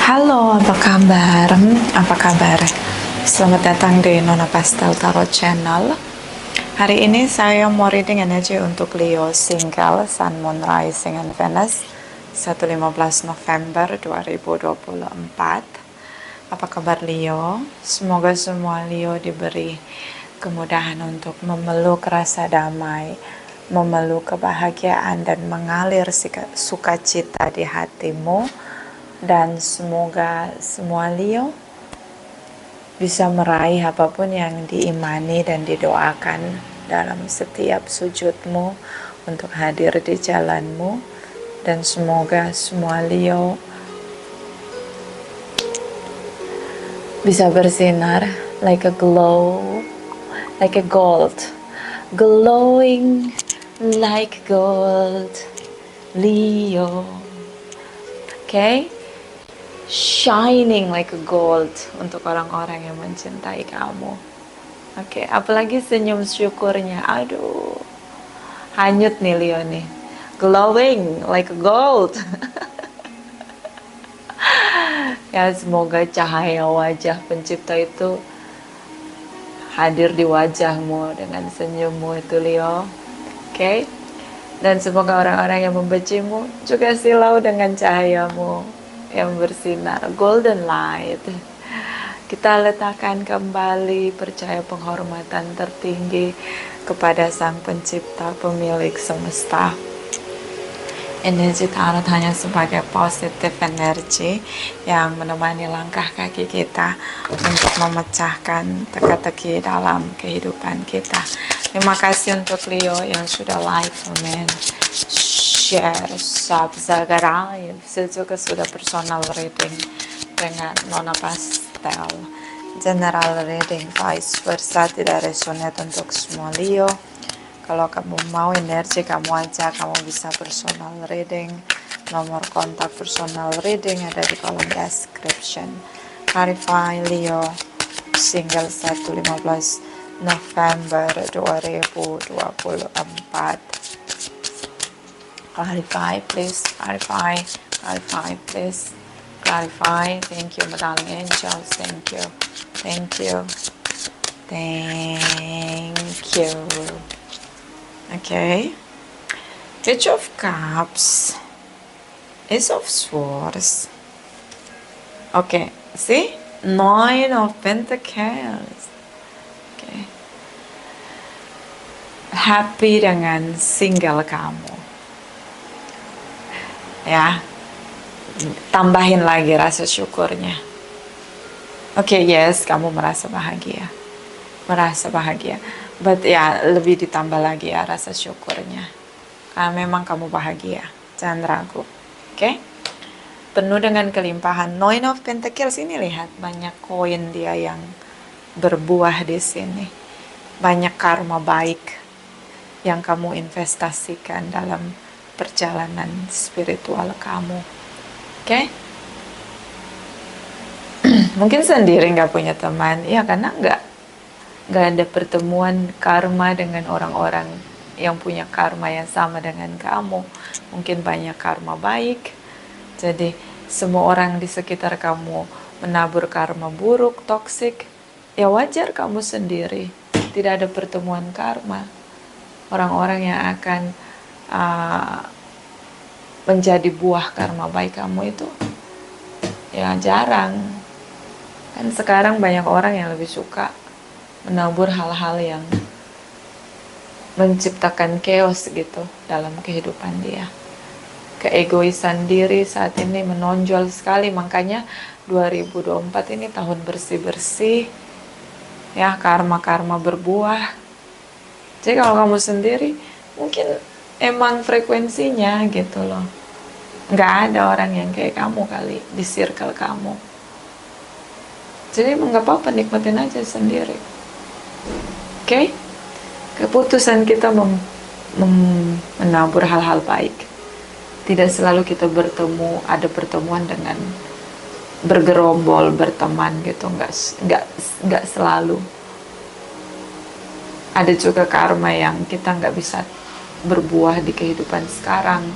Halo, apa kabar? Apa kabar? Selamat datang di Nona Pastel Tarot Channel. Hari ini saya mau reading energi untuk Leo single Sun, Moon, Rising, and Venus 1-15 November 2024. Apa kabar Leo? Semoga semua Leo diberi kemudahan untuk memeluk rasa damai, memeluk kebahagiaan, dan mengalir sukacita di hatimu. Dan semoga semua Leo bisa meraih apapun yang diimani dan didoakan dalam setiap sujudmu untuk hadir di jalanmu. Dan semoga semua Leo bisa bersinar like a glow, like a gold, glowing like gold, Leo. Okay? Shining like a gold untuk orang-orang yang mencintai kamu. Oke, apalagi senyum syukurnya. Aduh, hanyut nih Leo nih. Glowing like a gold. Ya, semoga cahaya wajah pencipta itu hadir di wajahmu dengan senyummu itu Leo. Oke? Dan semoga orang-orang yang membencimu juga silau dengan cahayamu yang bersinar, golden light. Kita letakkan kembali percaya penghormatan tertinggi kepada Sang Pencipta, pemilik semesta. Energi tarot hanya sebagai positif energi yang menemani langkah kaki kita untuk memecahkan teka-teki dalam kehidupan kita. Terima kasih untuk Leo yang sudah like, comment, share, subscribe. Saya juga sudah personal reading dengan Nona Pastel. General reading vice versa, tidak resonate untuk semua Leo. Kalau kamu mau energi kamu aja, kamu bisa personal reading. Nomor kontak personal reading ada di kolom description. Clarify Leo single 1-15 November 2024. Clarify please, clarify please, clarify. Thank you darling angels, thank you. Okay, Page of Cups, Ace of Swords. Okay, see? Nine of Pentacles. Okay. Happy dengan single kamu. Ya. Tambahin lagi rasa syukurnya. Okay, yes, kamu merasa bahagia. But ya, lebih ditambah lagi ya rasa syukurnya. Karena memang kamu bahagia. Jangan ragu. Oke? Penuh dengan kelimpahan. Nine of Pentacles ini lihat. Banyak koin dia yang berbuah di sini. Banyak karma baik yang kamu investasikan dalam perjalanan spiritual kamu. Oke? Mungkin sendiri nggak punya teman. Ya, karena nggak ada pertemuan karma dengan orang-orang yang punya karma yang sama dengan kamu. Mungkin banyak karma baik. Jadi semua orang di sekitar kamu menabur karma buruk, toksik. Ya wajar kamu sendiri. Tidak ada pertemuan karma. Orang-orang yang akan menjadi buah karma baik kamu itu ya jarang. Kan sekarang banyak orang yang lebih suka menabur hal-hal yang menciptakan chaos gitu dalam kehidupan dia. Keegoisan diri saat ini menonjol sekali, makanya 2024 ini tahun bersih-bersih. Ya, karma-karma berbuah. Jadi kalau kamu sendiri, mungkin emang frekuensinya gitu loh. Nggak ada orang yang kayak kamu kali di circle kamu. Jadi nggak apa-apa, nikmatin aja sendiri. Oke? Keputusan kita menabur hal-hal baik. Tidak selalu kita ada pertemuan dengan bergerombol, berteman gitu. Nggak selalu. Ada juga karma yang kita nggak bisa berbuah di kehidupan sekarang.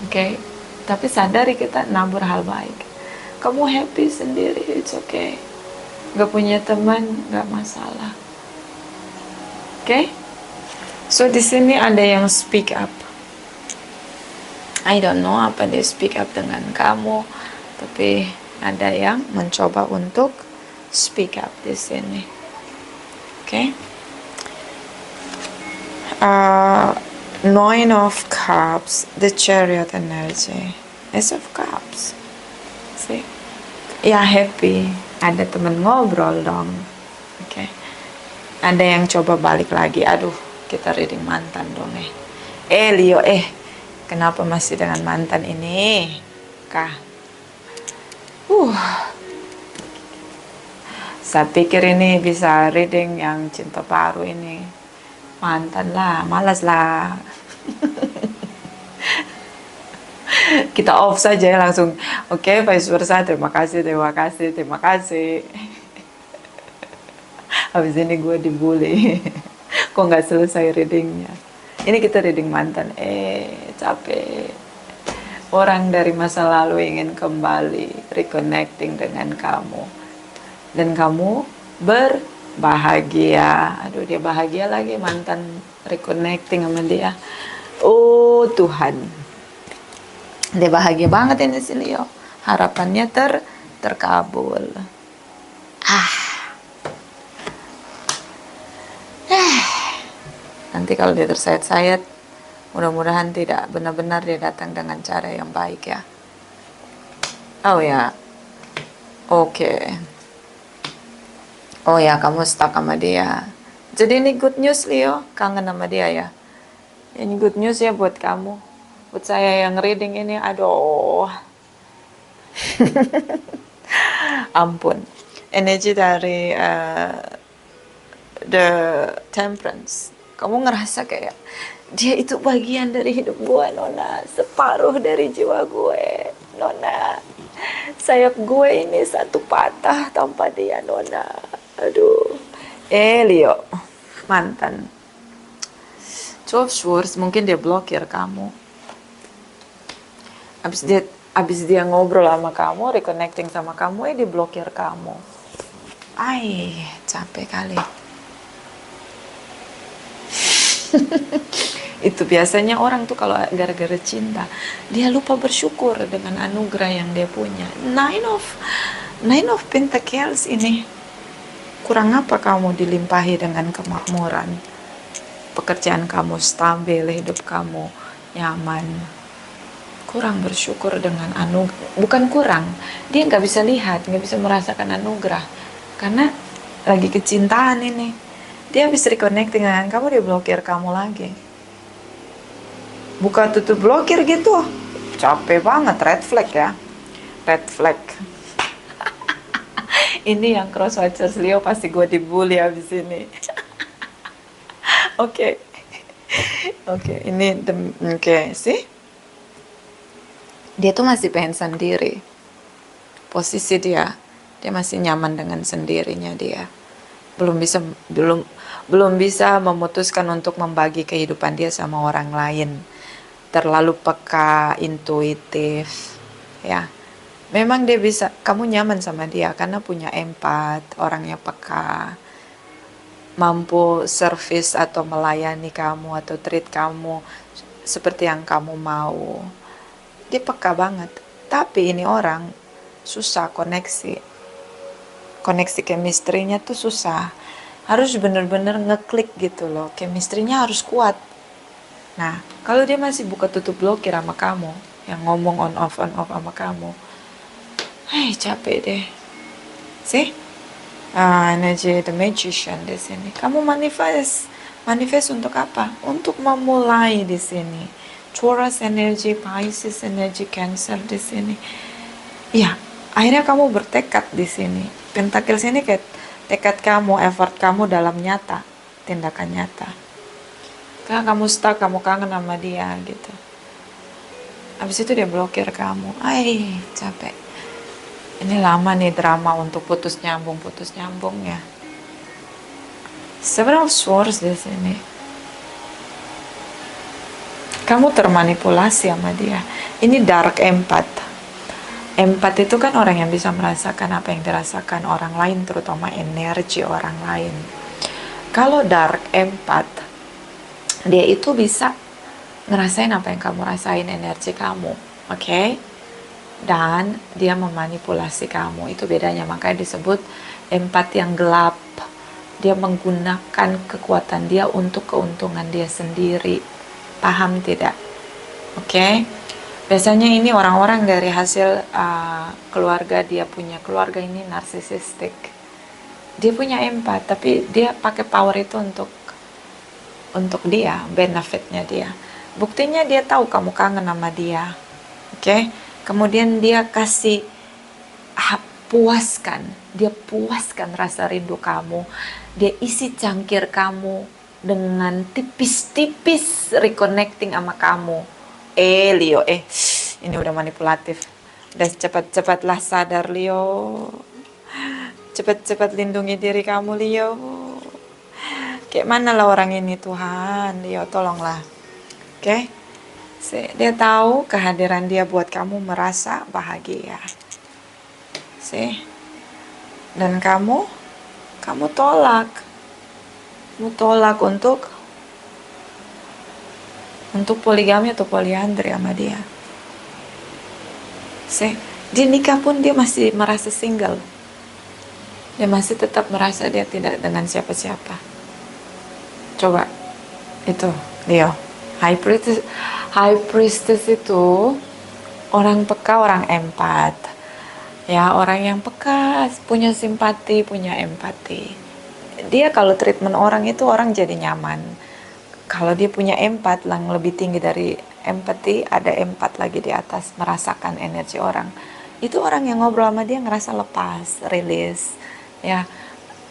Oke? Tapi sadari kita nabur hal baik. kamu happy sendiri, it's okay. Gak punya teman, gak masalah. Okay? So di sini ada yang speak up. I don't know apa dia speak up dengan kamu, tapi ada yang mencoba untuk speak up di sini. Okay? Nine of Cups, the Chariot energy, Ace of Cups. See? Ya happy, ada teman ngobrol dong. Okay? Ada yang coba balik lagi, aduh kita reading mantan dong Leo, kenapa masih dengan mantan ini? Kah? Saya pikir ini bisa reading yang cinta baru ini. Mantan lah, malas lah. Kita off saja ya langsung. Oke, vice versa. Terima kasih. Habis ini gue dibully. Kok nggak selesai readingnya? Ini kita reading mantan. Capek. Orang dari masa lalu ingin kembali reconnecting dengan kamu. Dan kamu berbahagia. Aduh, dia bahagia lagi, mantan reconnecting sama dia. Oh Tuhan. Dia bahagia banget ini si Leo. Harapannya terkabul. Nanti kalau dia tersayat-sayat, mudah-mudahan tidak, benar-benar dia datang dengan cara yang baik ya. Oh ya, oke. Oh ya, kamu stuck sama dia. Jadi ini good news Leo, kangen sama dia ya. Ini good news ya buat kamu. Buat saya yang reading ini, aduh. Ampun. Energi dari the Temperance. Kamu ngerasa kayak dia itu bagian dari hidup gue, Nona. Separuh dari jiwa gue, Nona. Sayap gue ini satu patah tanpa dia, Nona. Aduh. Leo, mantan. 12 Swords, mungkin dia blokir kamu. Abis dia ngobrol sama kamu, reconnecting sama kamu, dia blokir kamu. Capek kali. Itu biasanya orang tuh kalau gara-gara cinta, dia lupa bersyukur dengan anugerah yang dia punya. Nine of Pentacles ini. Kurang apa kamu dilimpahi dengan kemakmuran? Pekerjaan kamu stabil, hidup kamu nyaman. Kurang bersyukur dengan anugerah. Bukan kurang, dia nggak bisa lihat, nggak bisa merasakan anugerah. Karena lagi kecintaan ini. Dia habis reconnecting dengan kamu, dia blokir kamu lagi. Buka tutup blokir gitu. Capek banget, red flag ya. Red flag. Ini yang cross watchers Leo pasti gue dibully habis ini. Oke, ini sih. Dia tuh masih pengen sendiri. Posisi dia masih nyaman dengan sendirinya dia. Belum bisa memutuskan untuk membagi kehidupan dia sama orang lain. Terlalu peka, intuitif, ya. Memang dia bisa, kamu nyaman sama dia karena punya empat, orangnya peka, mampu service atau melayani kamu atau treat kamu seperti yang kamu mau. Dia peka banget. Tapi ini orang susah koneksi chemistry-nya tuh susah. Harus bener-bener ngeklik gitu loh. Chemistry-nya harus kuat. Nah, kalau dia masih buka tutup blokir sama kamu, yang ngomong on off sama kamu, capek deh. See? Energi The Magician di sini. Kamu manifest untuk apa? Untuk memulai di sini. Taurus energi, Pisces energi, Cancer di sini. Ya, akhirnya kamu bertekad di sini. Pentacles ini kayak tekad kamu, effort kamu dalam nyata, tindakan nyata. Karena kamu stuck, kamu kangen sama dia gitu. Habis itu dia blokir kamu. Capek. Ini lama nih drama untuk putus nyambung ya. Seven of Swords di sini. Kamu termanipulasi sama dia. Ini dark 4. Empat itu kan orang yang bisa merasakan apa yang dirasakan orang lain, terutama energi orang lain. Kalau dark empat, dia itu bisa ngerasain apa yang kamu rasain, energi kamu, oke? Dan dia memanipulasi kamu, itu bedanya. Makanya disebut empat yang gelap. Dia menggunakan kekuatan dia untuk keuntungan dia sendiri. Paham tidak? Oke? Biasanya ini orang-orang dari hasil keluarga, dia punya keluarga ini narsisistik. Dia punya empat, tapi dia pakai power itu untuk dia, benefitnya dia. Buktinya dia tahu kamu kangen sama dia. Oke? Kemudian dia kasih dia puaskan rasa rindu kamu. Dia isi cangkir kamu dengan tipis-tipis reconnecting sama kamu. Leo, ini udah manipulatif. Udah cepat-cepatlah sadar, Leo. Cepat-cepat lindungi diri kamu, Leo. Kayak mana lah orang ini, Tuhan. Leo, tolonglah. Oke? Dia tahu kehadiran dia buat kamu merasa bahagia. Dan kamu tolak. Kamu tolak untuk poligami atau poliandri sama dia. Dia nikah pun dia masih merasa single. Dia masih tetap merasa dia tidak dengan siapa-siapa. Coba, itu Leo. High priestess itu orang peka, orang empat. Ya, orang yang peka, punya simpati, punya empati. Dia kalau treatment orang itu orang jadi nyaman. Kalau dia punya empat, yang lebih tinggi dari empati, ada empat lagi di atas, merasakan energi orang. Itu orang yang ngobrol sama dia ngerasa lepas, rilis, ya,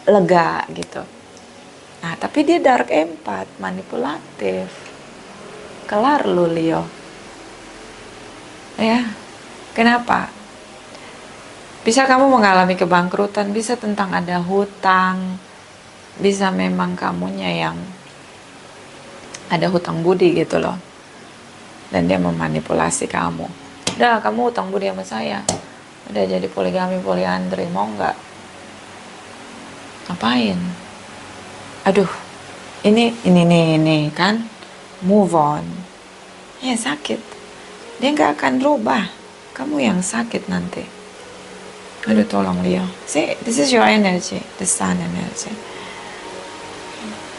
lega gitu. Nah, tapi dia dark empat, manipulatif. Kelar lu, Leo. Ya, kenapa? Bisa kamu mengalami kebangkrutan, bisa tentang ada hutang, bisa memang kamunya yang ada hutang budi gitu loh. Dan dia memanipulasi kamu. Udah, kamu hutang budi sama saya. Udah jadi poligami, poliandri, mau nggak? Ngapain? Aduh, ini kan, move on. Ya sakit. Dia nggak akan rubah. Kamu yang sakit nanti. Aduh, tolong Leo. See, this is your energy, the sun energy.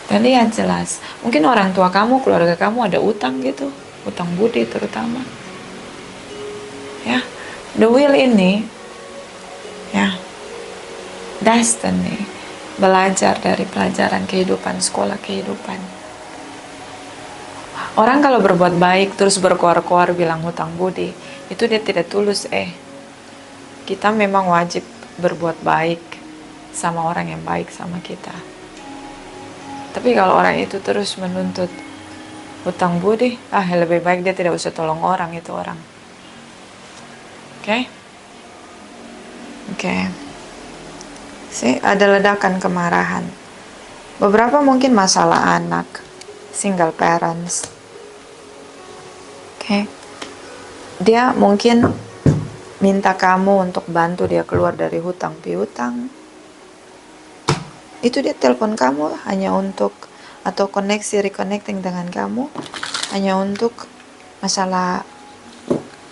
Dan lihat jelas, mungkin orang tua kamu, keluarga kamu ada utang gitu, utang budi terutama. Ya, the will ini, ya, destiny, belajar dari pelajaran kehidupan, sekolah kehidupan. Orang kalau berbuat baik terus berkoar-koar bilang hutang budi, itu dia tidak tulus. Kita memang wajib berbuat baik sama orang yang baik sama kita. Tapi kalau orang itu terus menuntut hutang budi, lebih baik dia tidak usah tolong orang, itu orang. Oke? Ada ledakan kemarahan. Beberapa mungkin masalah anak, single parents. Dia mungkin minta kamu untuk bantu dia keluar dari hutang piutang. Itu dia telepon kamu hanya untuk, atau reconnecting dengan kamu hanya untuk masalah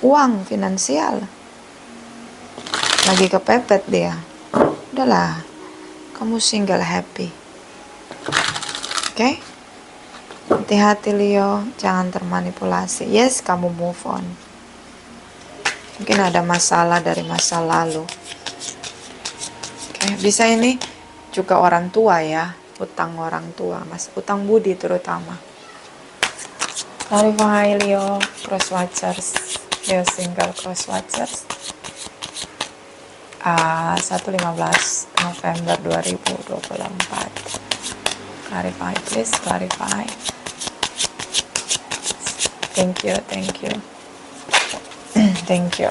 uang, finansial. Lagi kepepet dia. Udahlah, kamu single happy. Oke? Hati-hati Leo, jangan termanipulasi. Yes, kamu move on. Mungkin ada masalah dari masa lalu. Bisa ini juga orang tua ya, utang orang tua, utang budi terutama. Clarify Leo, cross watchers, Leo single cross watchers. 1-15 November 2024. Clarify, please clarify. Thank you. Thank you.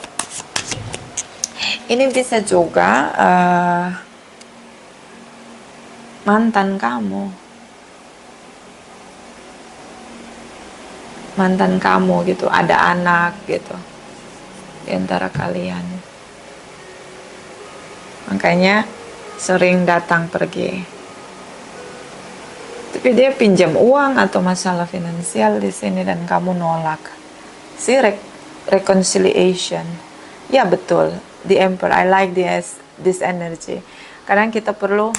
Ini bisa juga mantan kamu gitu, ada anak gitu di antara kalian. makanya sering datang pergi. Tapi dia pinjam uang atau masalah finansial di sini dan kamu nolak. Si reconciliation. Ya betul, the emperor. I like this energy. Kadang kita perlu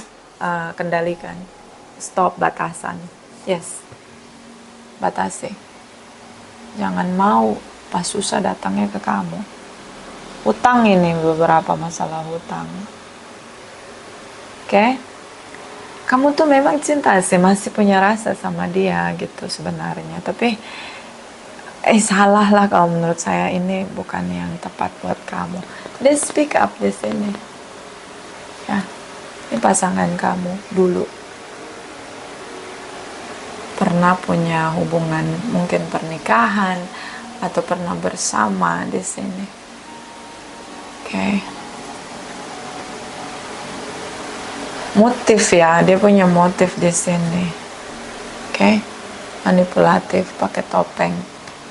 kendalikan, stop batasan. Yes, batasi. Jangan mau pas susah datangnya ke kamu. Hutang ini beberapa masalah hutang. Oke? Kamu tuh memang cinta sih, masih punya rasa sama dia gitu sebenarnya. Tapi salah lah kalau menurut saya, ini bukan yang tepat buat kamu. Dia speak up di sini. Ya, ini pasangan kamu dulu pernah punya hubungan, mungkin pernikahan atau pernah bersama di sini. Oke. Motif ya, dia punya motif di sini. Oke. Manipulatif, pakai topeng,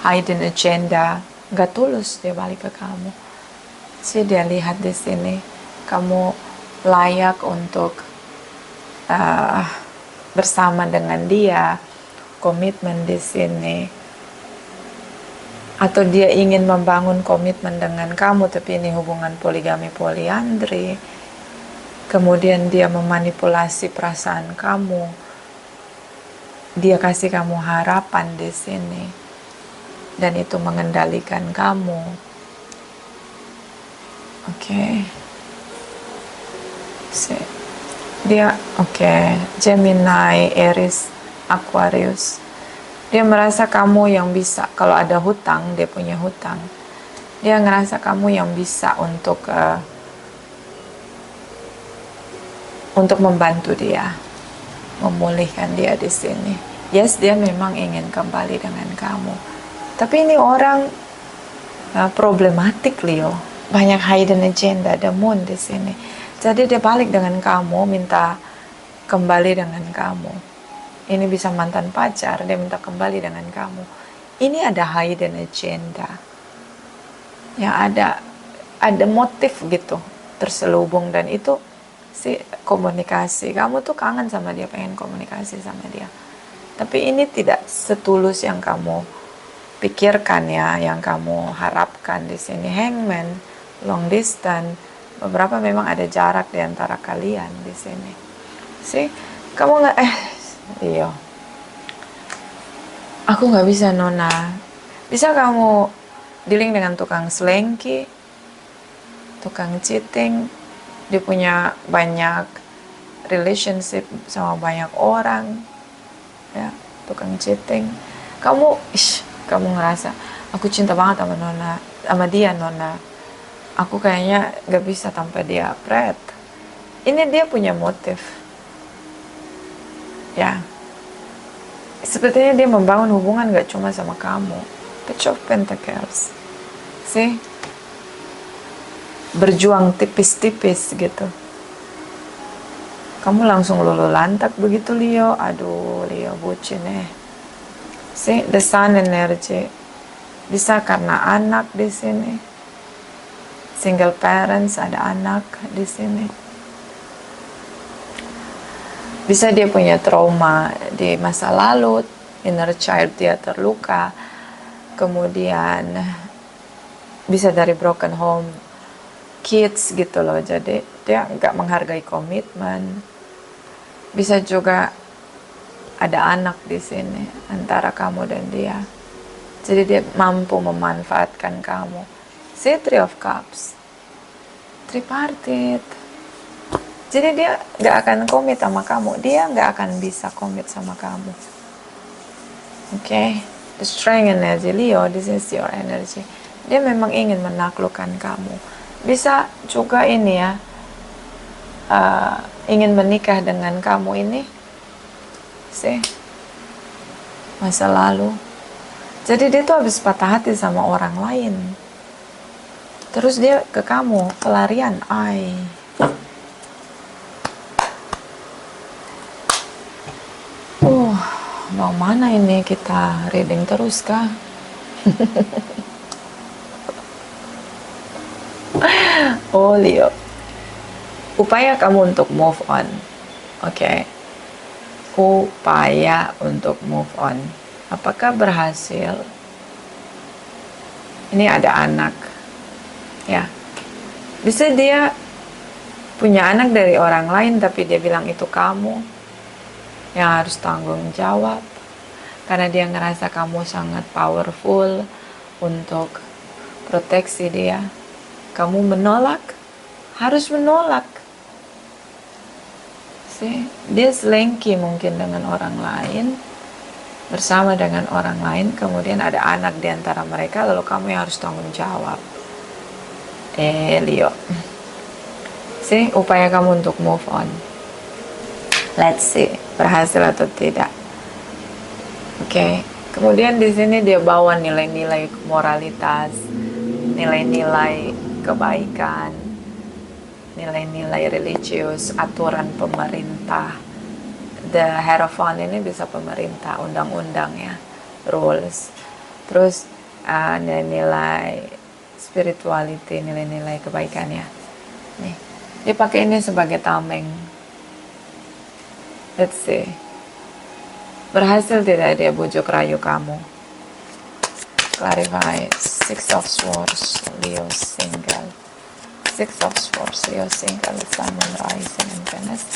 hidden agenda, nggak tulus dia balik ke kamu. Sih dia lihat di sini kamu layak untuk bersama dengan dia, komitmen di sini, atau dia ingin membangun komitmen dengan kamu, tapi ini hubungan poligami poliandri. Kemudian dia memanipulasi perasaan kamu, dia kasih kamu harapan di sini, dan itu mengendalikan kamu. Oke. Dia Gemini, Aries, Aquarius. Dia merasa kamu yang bisa, kalau ada hutang, dia punya hutang. Dia ngerasa kamu yang bisa untuk membantu dia, memulihkan dia di sini. Yes, dia memang ingin kembali dengan kamu. Tapi ini orang problematik, Leo. Banyak hidden agenda, ada moon di sini. Jadi dia balik dengan kamu, minta kembali dengan kamu. Ini bisa mantan pacar, dia minta kembali dengan kamu. Ini ada hidden agenda. Ya, ada motif gitu terselubung, dan itu komunikasi. Kamu tuh kangen sama dia, pengen komunikasi sama dia. Tapi ini tidak setulus yang kamu pikirkan ya, yang kamu harapkan di sini. Hangman, long distance, beberapa memang ada jarak di antara kalian di sini. Kamu nggak iya. Aku nggak bisa, Nona. Bisa kamu dealing dengan tukang selengki, tukang cheating, dia punya banyak relationship sama banyak orang, ya, tukang cheating. Kamu ngerasa, aku cinta banget sama Nona, sama dia, Nona. Aku kayaknya gak bisa tanpa dia, Pret. Ini dia punya motif. Ya. Sepertinya dia membangun hubungan gak cuma sama kamu. Page of Pentacles. Berjuang tipis-tipis gitu. Kamu langsung lulu lantak begitu, Leo. Aduh, Leo bucin The Sun energy. Bisa karena anak di sini. Single parents, ada anak di sini. Bisa dia punya trauma di masa lalu, inner child dia terluka. Kemudian bisa dari broken home kids gitu loh, jadi dia nggak menghargai komitmen. Bisa juga ada anak di sini antara kamu dan dia, jadi dia mampu memanfaatkan kamu. Three of Cups, tripartite. Jadi dia nggak akan komit sama kamu, dia nggak akan bisa komit sama kamu. Okay? The strength energy, Leo, this is your energy. Dia memang ingin menaklukkan kamu. Bisa juga ini ya, ingin menikah dengan kamu ini, masa lalu. Jadi dia tuh habis patah hati sama orang lain, terus dia ke kamu, pelarian. Mau mana ini, kita reading terus kah? Oh, Leo. upaya kamu untuk move on. Oke. Upaya untuk move on. Apakah berhasil? Ini ada anak. Ya. Bisa dia punya anak dari orang lain tapi dia bilang itu kamu yang harus tanggung jawab. Karena dia ngerasa kamu sangat powerful untuk proteksi dia. Kamu menolak, harus menolak. Dia selingkuh mungkin dengan orang lain, bersama dengan orang lain, kemudian ada anak di antara mereka, lalu kamu yang harus tanggung jawab. Leo. Upaya kamu untuk move on. Let's see, berhasil atau tidak. Oke. Kemudian di sini dia bawa nilai-nilai moralitas, nilai-nilai kebaikan, nilai-nilai religius, aturan pemerintah. The Hierophant ini bisa pemerintah, undang-undang ya, rules. Terus nilai-nilai spirituality, nilai-nilai kebaikan ya. Nih, dia pakai ini sebagai tameng. Let's see. Berhasil tidak dia bujuk rayu kamu? Clarify. Six of Swords, Leo single. Six of Swords, Leo single, Sun, Moon, Rising, and Venus.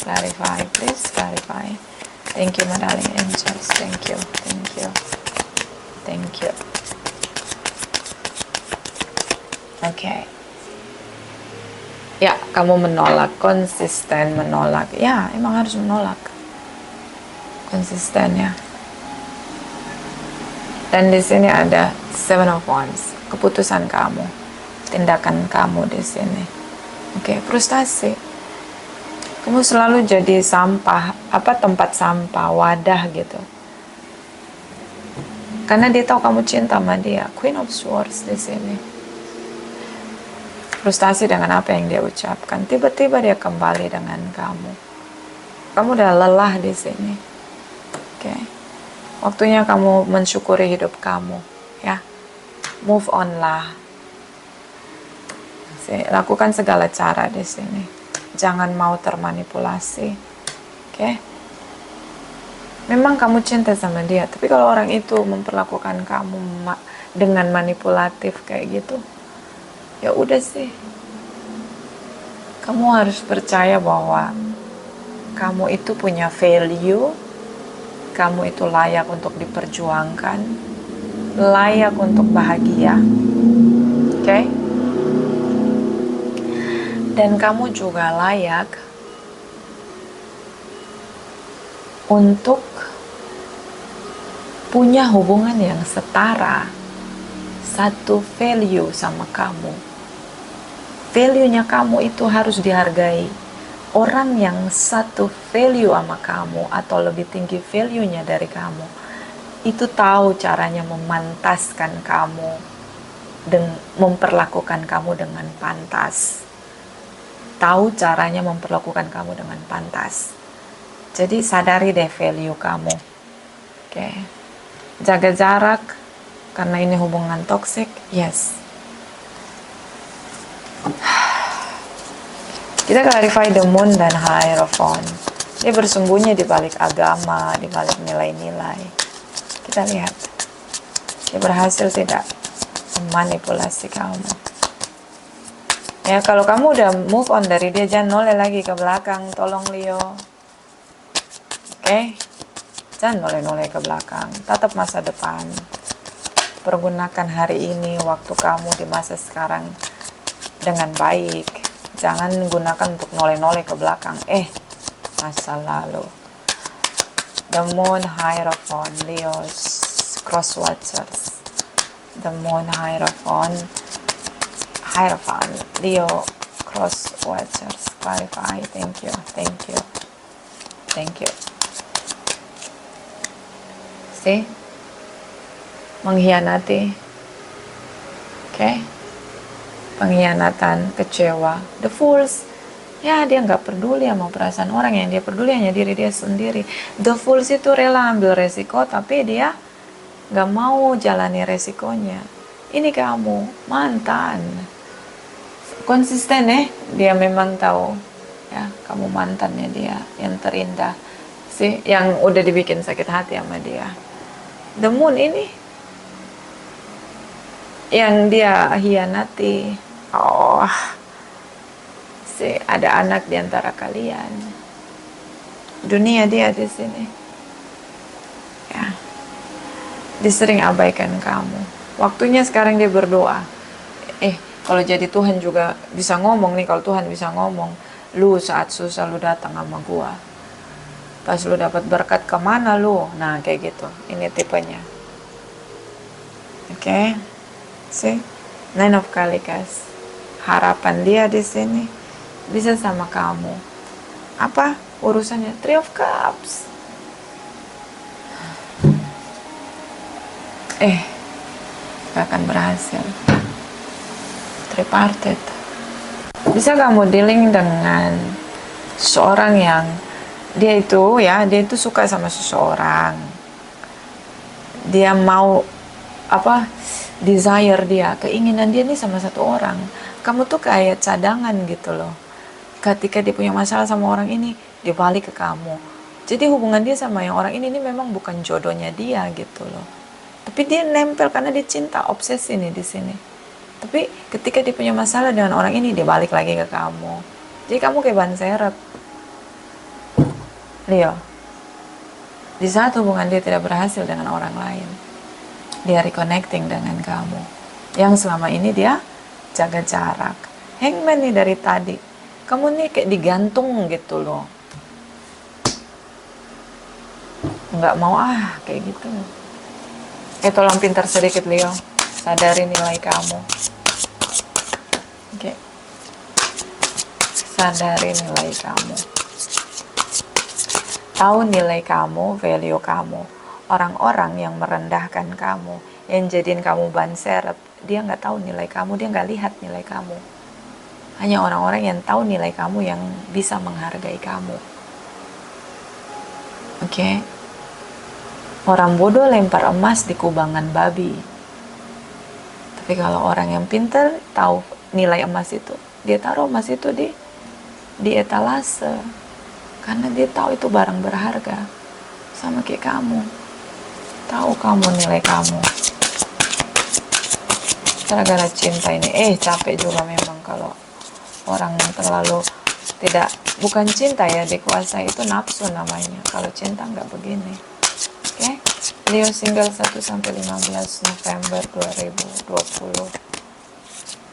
Clarify, please clarify. Thank you, my darling angels. Thank you, thank you, thank you. Okay. Ya, kamu menolak, konsisten menolak. Ya, emang harus menolak. Konsisten ya. Dan di sini ada Seven of Wands, keputusan kamu, tindakan kamu di sini. Oke, frustasi. Kamu selalu jadi sampah, tempat sampah, wadah gitu. Karena dia tahu kamu cinta sama dia. Queen of Swords di sini. Frustasi dengan apa yang dia ucapkan. Tiba-tiba dia kembali dengan kamu. Kamu udah lelah di sini. Oke. Waktunya kamu mensyukuri hidup kamu, ya. Move on lah. Lakukan segala cara di sini. Jangan mau termanipulasi. Oke. Memang kamu cinta sama dia, tapi kalau orang itu memperlakukan kamu dengan manipulatif kayak gitu, ya udah sih. Kamu harus percaya bahwa kamu itu punya value. Kamu itu layak untuk diperjuangkan, layak untuk bahagia, oke? Dan kamu juga layak untuk punya hubungan yang setara, satu value sama kamu. Value-nya kamu itu harus dihargai. Orang yang satu value sama kamu atau lebih tinggi value-nya dari kamu, itu tahu caranya memantaskan kamu dan memperlakukan kamu dengan pantas. Tahu caranya memperlakukan kamu dengan pantas. Jadi sadari deh value kamu. Oke. Jaga jarak karena ini hubungan toksik. Yes. Kita clarify the moon dan Hierophant. Dia bersembunyi di balik agama, di balik nilai-nilai. Kita lihat. Dia berhasil tidak memanipulasi kamu. Ya, kalau kamu udah move on dari dia, jangan noleh lagi ke belakang. Tolong Leo. Oke? Jangan noleh-noleh ke belakang. Tatap masa depan. Pergunakan hari ini, waktu kamu di masa sekarang dengan baik. Jangan gunakan untuk noleh-noleh ke belakang. Masa lalu. The Moon, Hierophant, Leo's Cross Watchers. The Moon, Hierophant, Leo, Cross Watchers. Clarify. Thank you, thank you, thank you. See? Mengkhianati. Oke? Pengkhianatan, kecewa. The Fools, ya dia nggak peduli sama perasaan orang, yang dia peduli hanya diri dia sendiri. The Fools itu rela ambil resiko, tapi dia nggak mau jalani resikonya. Ini kamu, mantan. konsisten dia memang tahu ya kamu mantannya dia yang terindah sih, yang udah dibikin sakit hati sama dia. The Moon ini yang dia hianati. Oh, sih ada anak di antara kalian. Dunia dia di sini. Ya. Dia sering abaikan kamu. Waktunya sekarang dia berdoa. Kalau jadi Tuhan juga bisa ngomong nih, kalau Tuhan bisa ngomong, lu saat susah lu datang sama gua. Pas lu dapat berkat kemana lu? Nah kayak gitu. Ini tipenya. Oke. See? Nine of Kalikas. Harapan dia di sini bisa sama kamu. Apa urusannya? Three of Cups. Gak akan berhasil. Tripartite. Bisa kamu dealing dengan seorang yang dia itu suka sama seseorang. Dia mau desire dia, keinginan dia nih sama satu orang. Kamu tuh kayak cadangan gitu loh. Ketika dia punya masalah sama orang ini, dia balik ke kamu. Jadi hubungan dia sama yang orang ini memang bukan jodohnya dia gitu loh. Tapi dia nempel karena dia cinta, obsesi nih di sini. Tapi ketika dia punya masalah dengan orang ini, dia balik lagi ke kamu. Jadi kamu kayak ban serep. Leo. Di saat hubungan dia tidak berhasil dengan orang lain, dia reconnecting dengan kamu. Yang selama ini dia jaga jarak. Hangman nih dari tadi. Kamu nih kayak digantung gitu loh. Nggak mau kayak gitu. Tolong pintar sedikit Leo. Sadari nilai kamu. Oke. Sadari nilai kamu. Tahu nilai kamu, value kamu. Orang-orang yang merendahkan kamu, yang jadiin kamu ban serep, dia nggak tahu nilai kamu, dia nggak lihat nilai kamu. Hanya orang-orang yang tahu nilai kamu yang bisa menghargai kamu. Oke. Orang bodoh lempar emas di kubangan babi. Tapi kalau orang yang pintar tahu nilai emas itu, dia taruh emas itu di etalase. Karena dia tahu itu barang berharga. Sama kayak kamu. Tahu kamu nilai kamu. Gara-gara cinta ini. Capek juga memang kalau orang terlalu bukan cinta ya, dikuasai, itu nafsu namanya. Kalau cinta nggak begini. Oke? Leo single 1-15 November 2020.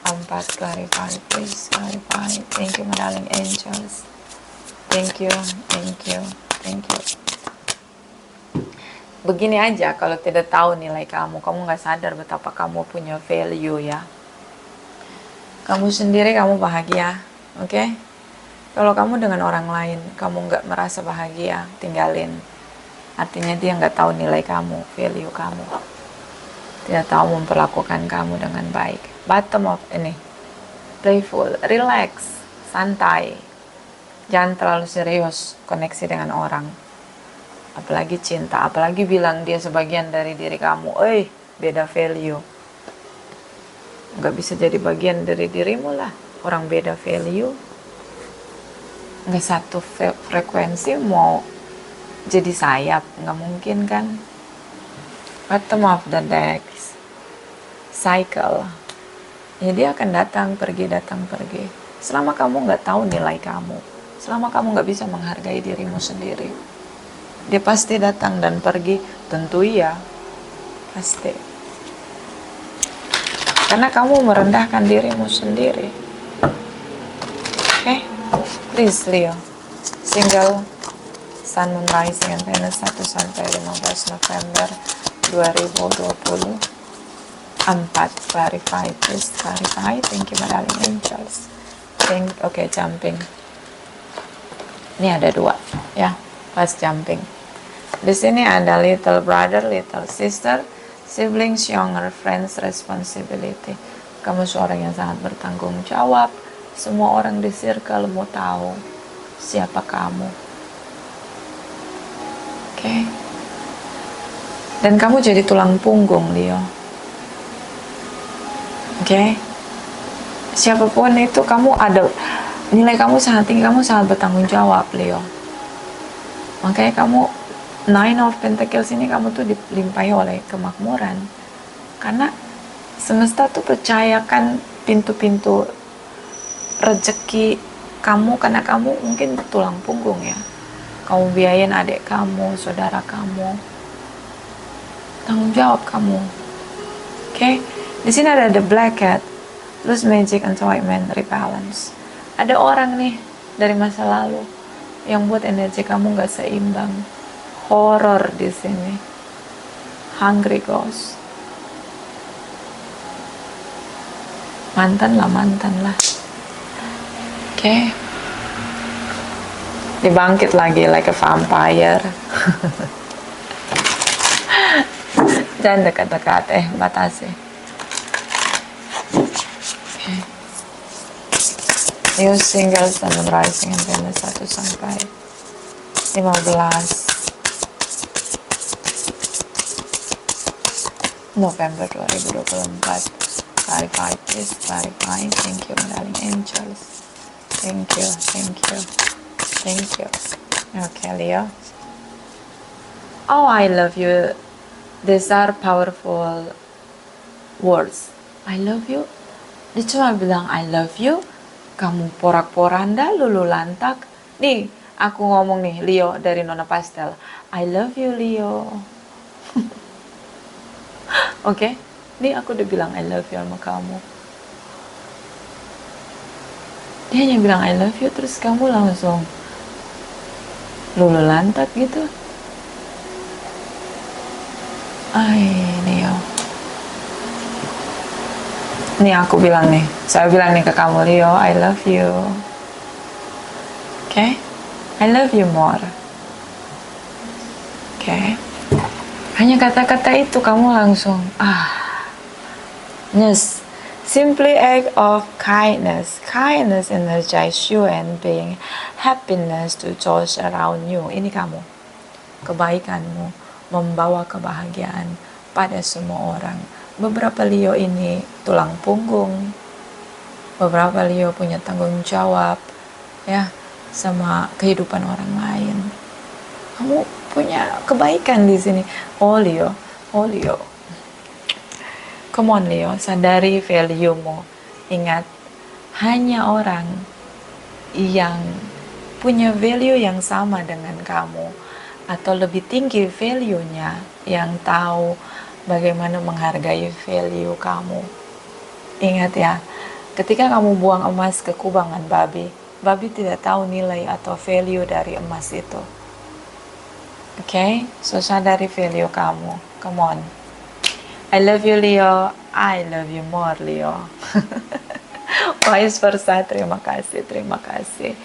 4, clarify, please clarify. Thank you, my darling angels. Thank you. Begini aja, kalau tidak tahu nilai kamu nggak sadar betapa kamu punya value ya. Kamu sendiri kamu bahagia, oke? Kalau kamu dengan orang lain, kamu nggak merasa bahagia, tinggalin. Artinya dia nggak tahu nilai kamu, value kamu. Tidak tahu memperlakukan kamu dengan baik. Bottom of ini, playful, relax, santai. Jangan terlalu serius koneksi dengan orang. Apalagi cinta, apalagi bilang dia sebagian dari diri kamu. Beda value. Nggak bisa jadi bagian dari dirimu lah. Orang beda value. Nggak satu frekuensi mau jadi sayap. Nggak mungkin kan. Bottom of the deck. Cycle. Ya dia akan datang, pergi. Selama kamu nggak tahu nilai kamu. Selama kamu nggak bisa menghargai dirimu sendiri. Dia pasti datang dan pergi, tentu iya. Pasti. Karena kamu merendahkan dirimu sendiri. Oke? Please Leo. Single Sun, Moon, Rising, and Venus 1-15 November 2020. 4, clarify, please clarify. Thank you, my darling angels. Oke, jumping. Ini ada 2, ya. Pas jumping. Di sini ada little brother, little sister, siblings, younger, friends, responsibility. Kamu seorang yang sangat bertanggung jawab. Semua orang di circle mau tahu siapa kamu. Oke. Dan kamu jadi tulang punggung, Leo. Oke. siapapun itu, kamu ada nilai, kamu sangat tinggi, kamu sangat bertanggung jawab, Leo. Makanya kamu Nine of Pentacles ini, kamu tuh dilimpahi oleh kemakmuran, karena semesta tuh percayakan pintu-pintu rezeki kamu, karena kamu mungkin tulang punggung ya, kamu biayain adik kamu, saudara kamu, tanggung jawab kamu. Oke, di sini ada the Black Cat, terus Magic, Enlightenment, Rebalance. Ada orang nih dari masa lalu yang buat energi kamu nggak seimbang. Horror di sini, hungry ghost. Mantan lah. Oke. Dibangkit lagi like a vampire. Jangan dekat-dekat, batasi. Okay. New singles dan rising and Venus 1 sampai 15 November 2024. Clarify please, clarify. Thank you, darling angels. Thank you. Okay, Leo. Oh, I love you. These are powerful words. I love you. Dia cuma bilang I love you. Kamu porak-poranda, lulu lantak. Nih, aku ngomong nih, Leo dari Nona Pastel. I love you, Leo. Oke, nih aku udah bilang I love you sama kamu. Dia hanya bilang I love you, terus kamu langsung lulu lantak gitu. Ay, Leo. Nih aku bilang nih, saya bilang nih ke kamu, Leo, I love you. Okay? I love you more. Okay? Hanya kata-kata itu kamu langsung, yes. Simply act of kindness. Kindness energize you and bring happiness to those around you. Ini kamu. Kebaikanmu membawa kebahagiaan pada semua orang. Beberapa Leo ini tulang punggung. Beberapa Leo punya tanggung jawab ya sama kehidupan orang lain. Kamu punya kebaikan di sini. Oh Leo. Come on Leo, sadari value-mu. Ingat, hanya orang yang punya value yang sama dengan kamu atau lebih tinggi value-nya yang tahu bagaimana menghargai value kamu. Ingat ya, ketika kamu buang emas ke kubangan babi tidak tahu nilai atau value dari emas itu. Okay? So sadari value kamu. Come on. I love you Leo. I love you more Leo. Vice versa. Terima kasih.